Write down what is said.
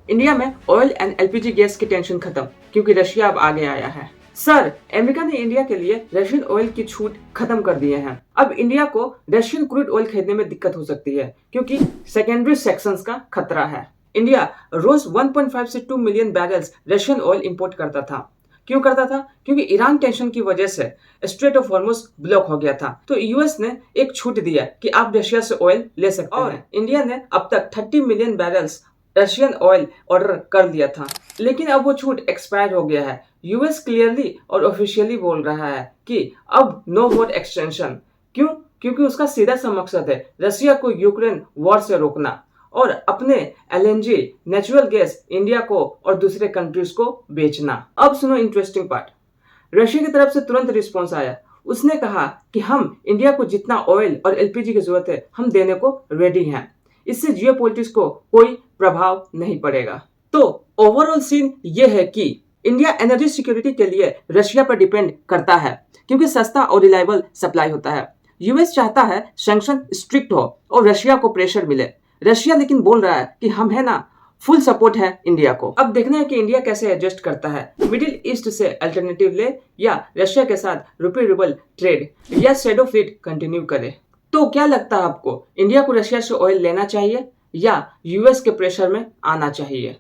India में oil and LPG gas की tension खत्म क्योंकि रशिया अब आगे आया है। सर, अमेरिका ने इंडिया के लिए रशियन ऑयल की छूट खत्म कर दिए हैं। अब इंडिया को रशियन क्रूड ऑयल खरीदने में दिक्कत हो सकती है क्योंकि सेकेंडरी सेक्शंस का खतरा है। इंडिया रोज 1.5 से 2 million barrels Russian oil import करता था। क्यों करता था? क्योंकि ईरान टेंशन की वजह से स्ट्रेट ऑफ हॉर्मुज ब्लॉक हो गया था, तो यूएस ने एक छूट दिया कि आप रशिया से ऑयल ले सकते हैं। और इंडिया ने अब तक 30 million barrels Russian oil order कर दिया था, लेकिन अब वो छूट एक्सपायर हो गया है। यूएस क्लियरली और ऑफिशियली बोल रहा है कि अब नो मोर एक्सटेंशन। क्यों? क्योंकि उसका सीधा सा मकसद है रशिया को यूक्रेन वॉर से रोकना और अपने एलएनजी नेचुरल गैस इंडिया को और दूसरे कंट्रीज को बेचना। अब सुनो इंटरेस्टिंग पार्ट। रशिया की तरफ से तुरंत रिस्पॉन्स आया। उसने कहा कि हम इंडिया को जितना ऑयल और एलपीजी की जरूरत है हम देने को रेडी हैं। इससे जियोपॉलिटिक्स को कोई प्रभाव नहीं पड़ेगा। तो ओवरऑल सीन ये है कि इंडिया एनर्जी सिक्योरिटी के लिए रशिया पर डिपेंड करता है क्योंकि सस्ता और रिलायबल सप्लाई होता है। यूएस चाहता है सैंक्शन स्ट्रिक्ट हो और रशिया को प्रेशर मिले। रशिया लेकिन बोल रहा है कि हम है ना, फुल सपोर्ट है इंडिया को। अब देखना है कि इंडिया कैसे एडजस्ट करता है। मिडिल ईस्ट से अल्टरनेटिव ले या रशिया के साथ रुपी रूबल ट्रेड या शैडो फ्लीट कंटिन्यू करे। तो क्या लगता है आपको, इंडिया को रशिया से ऑयल लेना चाहिए या यूएस के प्रेशर में आना चाहिए?